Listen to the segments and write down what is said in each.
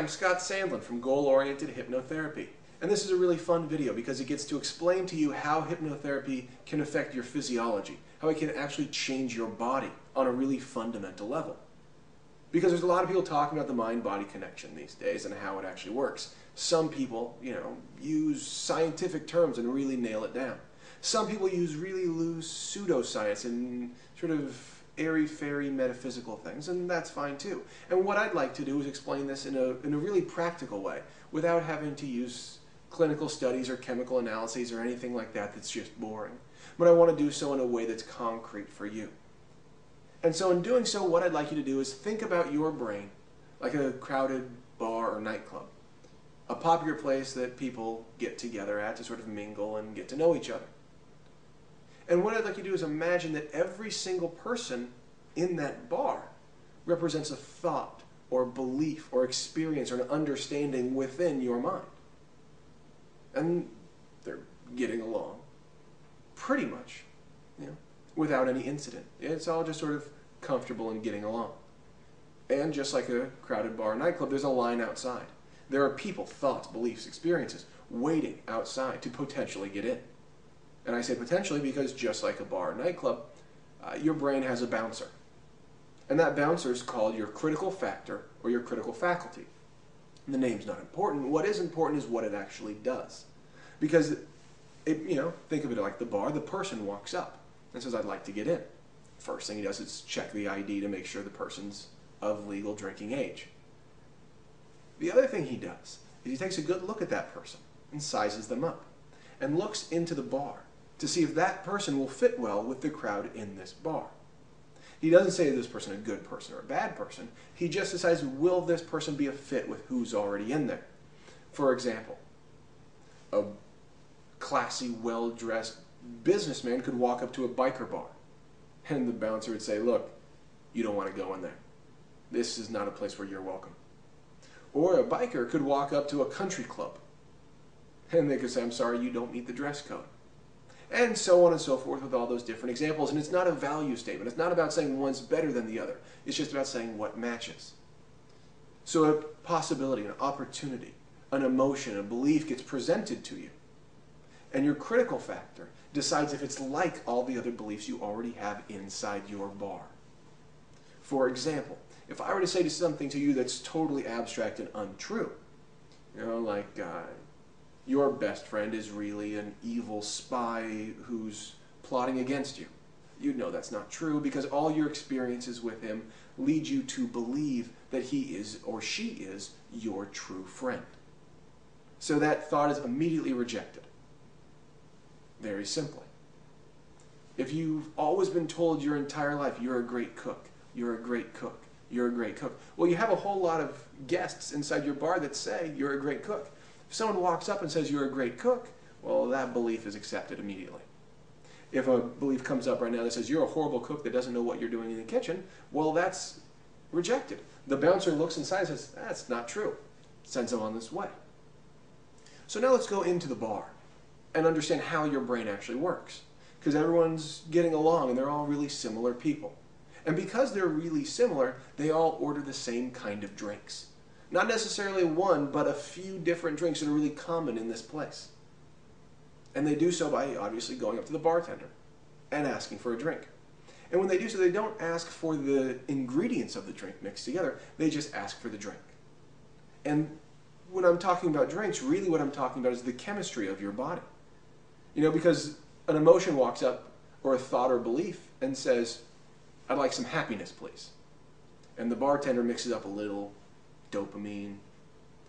I'm Scott Sandlin from Goal-Oriented Hypnotherapy, and this is a really fun video because it gets to explain to you how hypnotherapy can affect your physiology, how it can actually change your body on a really fundamental level. Because there's a lot of people talking about the mind-body connection these days and how it actually works. Some people, use scientific terms and really nail it down. Some people use really loose pseudoscience and sort of airy-fairy metaphysical things, and that's fine too. And what I'd like to do is explain this in a really practical way, without having to use clinical studies or chemical analyses or anything like that that's just boring. But I want to do so in a way that's concrete for you. And so in doing so, what I'd like you to do is think about your brain like a crowded bar or nightclub, a popular place that people get together at to sort of mingle and get to know each other. And what I'd like you to do is imagine that every single person in that bar represents a thought or belief or experience or an understanding within your mind. And they're getting along pretty much, without any incident. It's all just sort of comfortable and getting along. And just like a crowded bar or nightclub, there's a line outside. There are people, thoughts, beliefs, experiences waiting outside to potentially get in. And I say potentially because just like a bar or nightclub, your brain has a bouncer. And that bouncer is called your critical factor or your critical faculty. And the name's not important. What is important is what it actually does. Because, think of it like the bar. The person walks up and says, I'd like to get in. First thing he does is check the ID to make sure the person's of legal drinking age. The other thing he does is he takes a good look at that person and sizes them up and looks into the bar to see if that person will fit well with the crowd in this bar. He doesn't say is this person a good person or a bad person. He just decides, will this person be a fit with who's already in there? For example, a classy, well-dressed businessman could walk up to a biker bar and the bouncer would say, look, you don't want to go in there. This is not a place where you're welcome. Or a biker could walk up to a country club and they could say, I'm sorry, you don't meet the dress code. And so on and so forth with all those different examples. And it's not a value statement. It's not about saying one's better than the other. It's just about saying what matches. So a possibility, an opportunity, an emotion, a belief gets presented to you. And your critical factor decides if it's like all the other beliefs you already have inside your bar. For example, if I were to say something to you that's totally abstract and untrue, your best friend is really an evil spy who's plotting against you. You'd know that's not true because all your experiences with him lead you to believe that he is or she is your true friend. So that thought is immediately rejected. Very simply. If you've always been told your entire life you're a great cook, you're a great cook, you're a great cook, well, you have a whole lot of guests inside your bar that say you're a great cook. If someone walks up and says you're a great cook, well, that belief is accepted immediately. If a belief comes up right now that says you're a horrible cook that doesn't know what you're doing in the kitchen, well, that's rejected. The bouncer looks inside and says, that's not true. Sends them on this way. So now let's go into the bar and understand how your brain actually works. Because everyone's getting along and they're all really similar people. And because they're really similar, they all order the same kind of drinks. Not necessarily one, but a few different drinks that are really common in this place. And they do so by obviously going up to the bartender and asking for a drink. And when they do so, they don't ask for the ingredients of the drink mixed together. They just ask for the drink. And when I'm talking about drinks, really what I'm talking about is the chemistry of your body. Because an emotion walks up, or a thought or belief, and says, I'd like some happiness, please. And the bartender mixes up a little dopamine,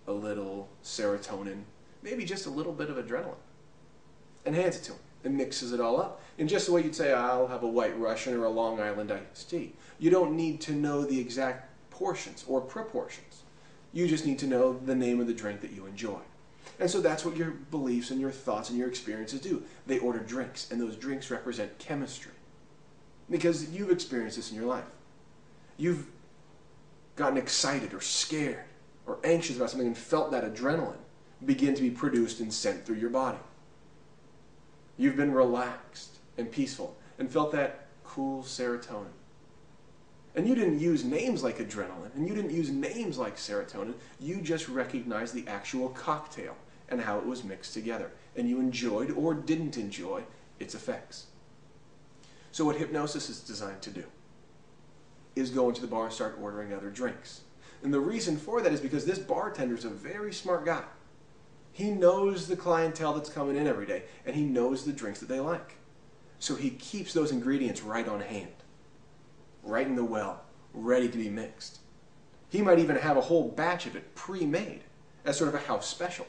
a little serotonin, maybe just a little bit of adrenaline, and hands it to him and mixes it all up in just the way you'd say, I'll have a White Russian or a Long Island iced tea. You don't need to know the exact portions or proportions. You just need to know the name of the drink that you enjoy. And so that's what your beliefs and your thoughts and your experiences do. They order drinks, and those drinks represent chemistry. Because you've experienced this in your life. You've gotten excited or scared or anxious about something and felt that adrenaline begin to be produced and sent through your body. You've been relaxed and peaceful and felt that cool serotonin. And you didn't use names like adrenaline, and you didn't use names like serotonin. You just recognized the actual cocktail and how it was mixed together. And you enjoyed or didn't enjoy its effects. So what hypnosis is designed to do is go into the bar and start ordering other drinks. And the reason for that is because this bartender is a very smart guy. He knows the clientele that's coming in every day, and he knows the drinks that they like. So he keeps those ingredients right on hand, right in the well, ready to be mixed. He might even have a whole batch of it pre-made as sort of a house special.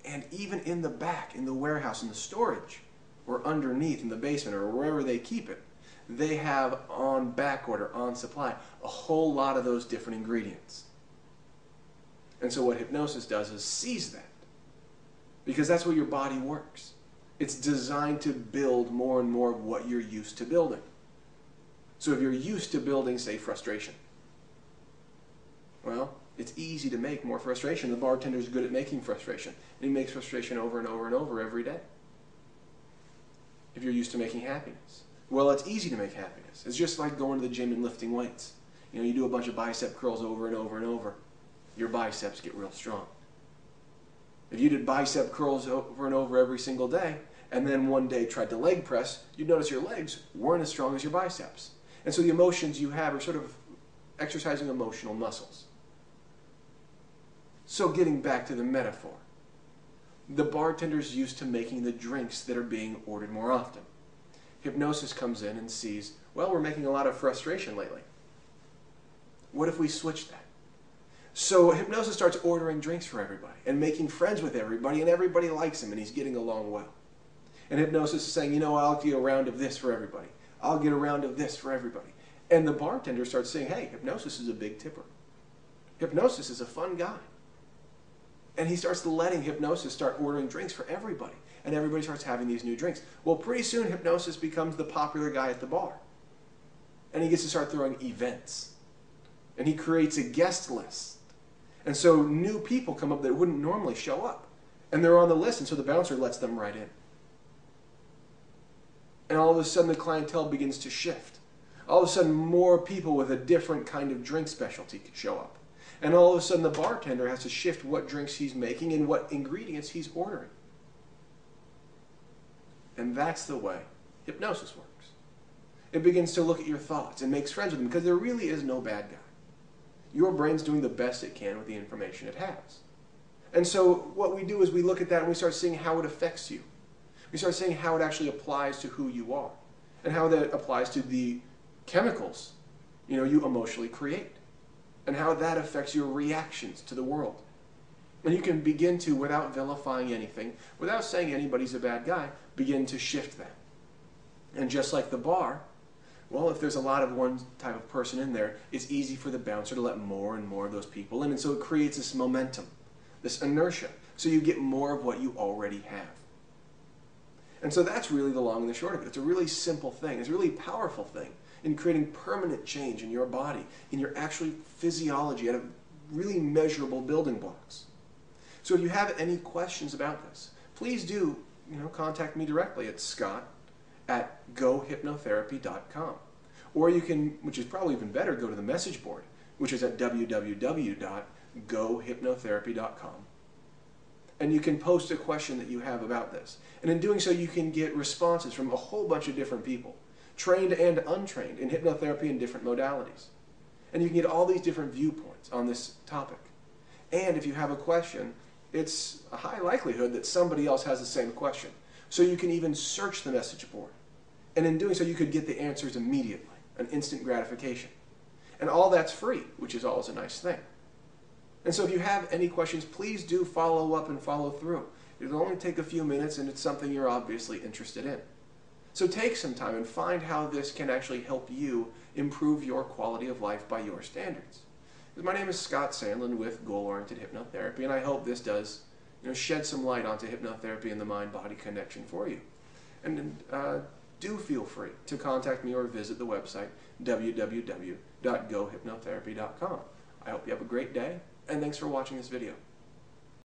And even in the back, in the warehouse, in the storage, or underneath in the basement, or wherever they keep it, they have on back order, on supply, a whole lot of those different ingredients. And so what hypnosis does is seize that, because that's where your body works. It's designed to build more and more of what you're used to building. So if you're used to building, say, frustration, well, it's easy to make more frustration. The bartender's good at making frustration, and he makes frustration over and over and over every day. If you're used to making happiness, well, it's easy to make happiness. It's just like going to the gym and lifting weights. You know, you do a bunch of bicep curls over and over and over. Your biceps get real strong. If you did bicep curls over and over every single day, and then one day tried to leg press, you'd notice your legs weren't as strong as your biceps. And so the emotions you have are sort of exercising emotional muscles. So getting back to the metaphor, the bartender's used to making the drinks that are being ordered more often. Hypnosis comes in and sees, well, we're making a lot of frustration lately. What if we switch that? So hypnosis starts ordering drinks for everybody and making friends with everybody, and everybody likes him and he's getting along well. And hypnosis is saying, you know, I'll get a round of this for everybody. I'll get a round of this for everybody. And the bartender starts saying, hey, hypnosis is a big tipper. Hypnosis is a fun guy. And he starts letting hypnosis start ordering drinks for everybody. And everybody starts having these new drinks. Well, pretty soon hypnosis becomes the popular guy at the bar. And he gets to start throwing events. And he creates a guest list. And so new people come up that wouldn't normally show up. And they're on the list, and so the bouncer lets them right in. And all of a sudden the clientele begins to shift. All of a sudden more people with a different kind of drink specialty show up. And all of a sudden the bartender has to shift what drinks he's making and what ingredients he's ordering. And that's the way hypnosis works. It begins to look at your thoughts and makes friends with them, because there really is no bad guy. Your brain's doing the best it can with the information it has. And so what we do is we look at that and we start seeing how it affects you. We start seeing how it actually applies to who you are, and how that applies to the chemicals, you emotionally create, and how that affects your reactions to the world. And you can begin to, without vilifying anything, without saying anybody's a bad guy, begin to shift that. And just like the bar, well, if there's a lot of one type of person in there, it's easy for the bouncer to let more and more of those people in, and so it creates this momentum, this inertia, so you get more of what you already have. And so that's really the long and the short of it. It's a really simple thing. It's a really powerful thing in creating permanent change in your body, in your actual physiology, at a really measurable building blocks. So if you have any questions about this, please do contact me directly at scott@gohypnotherapy.com. Or you can, which is probably even better, go to the message board, which is at www.gohypnotherapy.com. And you can post a question that you have about this. And in doing so, you can get responses from a whole bunch of different people, trained and untrained in hypnotherapy and different modalities. And you can get all these different viewpoints on this topic. And if you have a question, it's a high likelihood that somebody else has the same question. So you can even search the message board. And in doing so, you could get the answers immediately, an instant gratification. And all that's free, which is always a nice thing. And so if you have any questions, please do follow up and follow through. It'll only take a few minutes, and it's something you're obviously interested in. So take some time and find how this can actually help you improve your quality of life by your standards. My name is Scott Sandlin with Goal-Oriented Hypnotherapy, and I hope this does shed some light onto hypnotherapy and the mind-body connection for you. And do feel free to contact me or visit the website www.gohypnotherapy.com. I hope you have a great day, and thanks for watching this video.